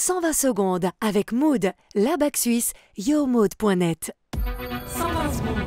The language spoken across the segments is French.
120 secondes avec Mood, la bac suisse, yourmood.net. 120 secondes,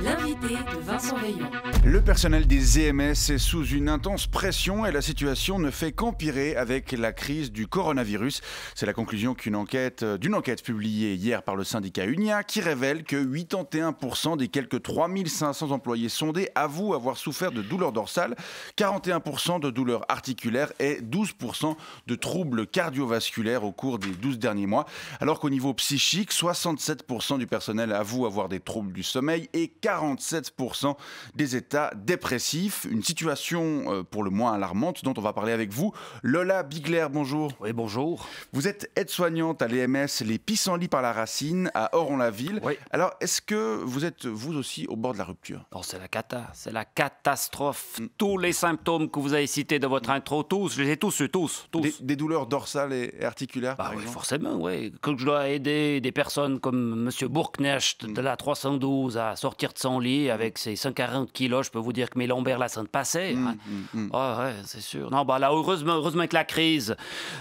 l'invité de Vincent Veillon. Le personnel des EMS est sous une intense pression et la situation ne fait qu'empirer avec la crise du coronavirus. C'est la conclusion d'une enquête publiée hier par le syndicat UNIA qui révèle que 81% des quelques 3500 employés sondés avouent avoir souffert de douleurs dorsales, 41% de douleurs articulaires et 12% de troubles cardiovasculaires au cours des 12 derniers mois. Alors qu'au niveau psychique, 67% du personnel avoue avoir des troubles du sommeil et 47% des états dépressifs. Une situation pour le moins alarmante dont on va parler avec vous. Lola Bigler, bonjour. Oui, bonjour. Vous êtes aide-soignante à l'EMS Les Pissenlits par la Racine à Oron-la-Ville. Oui. Alors, est-ce que vous êtes vous aussi au bord de la rupture? Non, c'est la cata, c'est la catastrophe. Tous les symptômes que vous avez cités dans votre intro, tous, je les ai tous. Des douleurs dorsales et articulaires, par oui, exemple? Forcément, oui. Quand je dois aider des personnes comme M. Bourknecht de la 312 à sortir de son lit avec ses 140 kilos, je peux vous dire que mes lombaires là sont passés. Ouais, c'est sûr. Non, là, heureusement que la crise.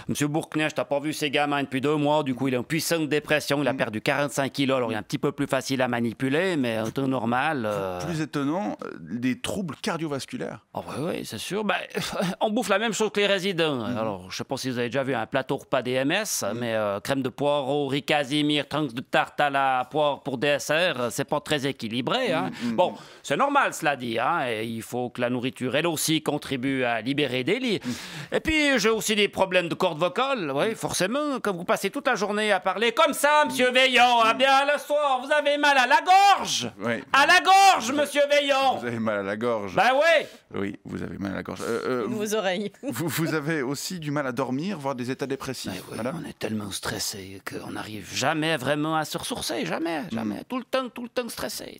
M. Bourknecht n'a pas vu ses gamins depuis 2 mois, du coup, il est en puissante dépression, il a perdu 45 kilos, alors il est un petit peu plus facile à manipuler, mais en temps normal... Plus étonnant, des troubles cardiovasculaires. Oui, c'est sûr. On bouffe la même chose que les résidents. Alors, je ne sais pas si vous avez déjà vu un plateau repas des MS, mais crème de poireau, riz casimir, tranches de tarte à la poire pour dessert, c'est pas très équilibré. Bon, c'est normal, cela dit. Et il faut que la nourriture, elle aussi, contribue à libérer des lits. Et puis, j'ai aussi des problèmes de cordes vocales. Oui, forcément, quand vous passez toute la journée à parler comme ça, monsieur Veillon, bien le soir, vous avez mal à la gorge. Oui. À la gorge, monsieur Veillon. Vous avez mal à la gorge. Oui. Oui, vous avez mal à la gorge. Vos oreilles. Vous avez aussi du mal à dormir, voire des états dépressifs. Oui, madame. on est tellement stressé qu'on n'arrive jamais vraiment à se ressourcer. Jamais. Tout le temps stressé.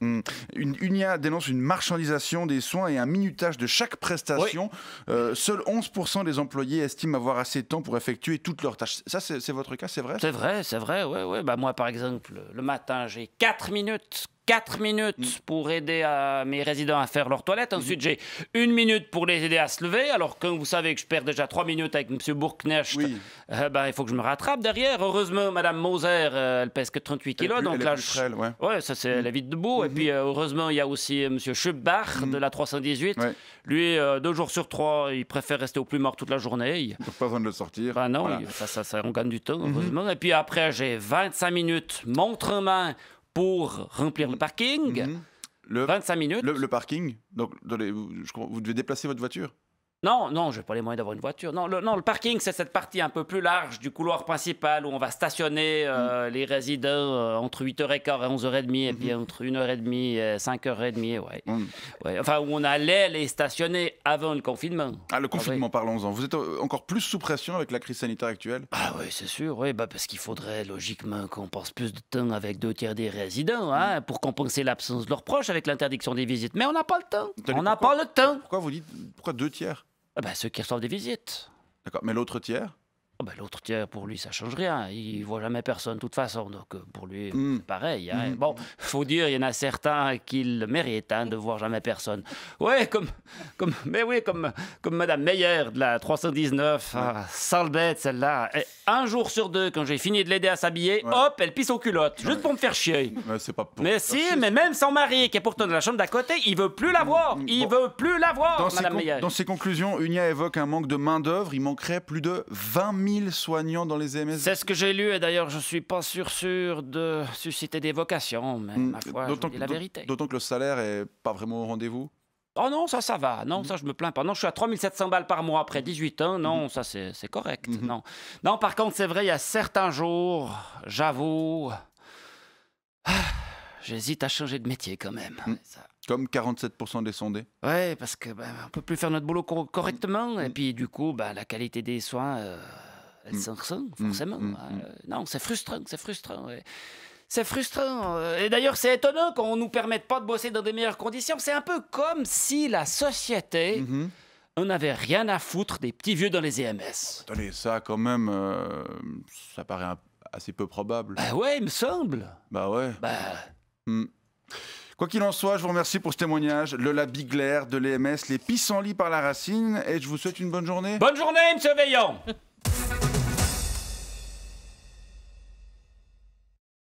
UNIA dénonce une marchandisation des soins et un minutage de chaque prestation. Oui. Seuls 11% des employés estiment avoir assez de temps pour effectuer toutes leurs tâches. Ça, c'est votre cas, c'est vrai? C'est vrai, oui. Moi, par exemple, le matin, j'ai 4 minutes pour aider mes résidents à faire leur toilette. Ensuite, j'ai 1 minute pour les aider à se lever. Alors, quand vous savez que je perds déjà 3 minutes avec M. Bourknecht, il faut que je me rattrape derrière. Heureusement, Mme Moser, elle pèse que 38 kilos. Donc là, ça, c'est elle est vite debout. Et puis, heureusement, il y a aussi M. Schubach de la 318. Lui, 2 jours sur 3, il préfère rester au plus mort toute la journée. Donc, pas besoin de le sortir. Non, voilà. On gagne du temps, heureusement. Et puis après, j'ai 25 minutes, montre en main, pour remplir le parking. 25 minutes. Le parking, donc vous devez déplacer votre voiture? Non, je n'ai pas les moyens d'avoir une voiture. Non, le parking, c'est cette partie un peu plus large du couloir principal où on va stationner les résidents entre 8h15 et 11h30, et puis entre 1h30 et 5h30, Enfin, où on allait les stationner avant le confinement. Le confinement, parlons-en. Vous êtes encore plus sous pression avec la crise sanitaire actuelle? Oui, c'est sûr, parce qu'il faudrait logiquement qu'on passe plus de temps avec 2 tiers des résidents pour compenser l'absence de leurs proches avec l'interdiction des visites. Mais on n'a pas le temps. Pas le temps. Pourquoi 2 tiers? Ceux qui reçoivent des visites. D'accord, mais l'autre tiers? L'autre tiers, pour lui, ça change rien. Il voit jamais personne, de toute façon. Donc, pour lui, c'est pareil. Bon, faut dire, il y en a certains qui le méritent, de voir jamais personne. Comme Mme Meyer de la 319. Sale bête, celle-là. Et 1 jour sur 2, quand j'ai fini de l'aider à s'habiller, hop, elle pisse aux culottes. Juste pour me faire chier. C'est pas pour mais même son mari, qui est pourtant de la chambre d'à côté, il veut plus la voir. Il veut plus la voir, Mme Meyer. Dans ses conclusions, UNIA évoque un manque de main-d'œuvre. Il manquerait plus de 20 000 soignants dans les EMS. C'est ce que j'ai lu, et d'ailleurs, je ne suis pas sûr de susciter des vocations, mais ma foi, je dis la vérité. D'autant que le salaire n'est pas vraiment au rendez-vous? Oh non, ça va. Non, ça, je me plains pas. Non, je suis à 3 700 balles par mois après 18 ans. Non, ça, c'est correct. Non, par contre, c'est vrai, il y a certains jours, j'avoue, j'hésite à changer de métier quand même. Comme 47% des sondés. Oui, parce que on peut plus faire notre boulot correctement. Et puis, du coup, la qualité des soins... elle s'en ressent, forcément. Non, c'est frustrant. C'est frustrant. Et d'ailleurs, c'est étonnant qu'on ne nous permette pas de bosser dans des meilleures conditions. C'est un peu comme si la société, on n'avait rien à foutre des petits vieux dans les EMS. Attendez, ça, quand même, ça paraît assez peu probable. Il me semble. Quoi qu'il en soit, je vous remercie pour ce témoignage. Lola Bigler de l'EMS Les Pissenlits par la Racine. Et je vous souhaite une bonne journée. Bonne journée, monsieur Veillon.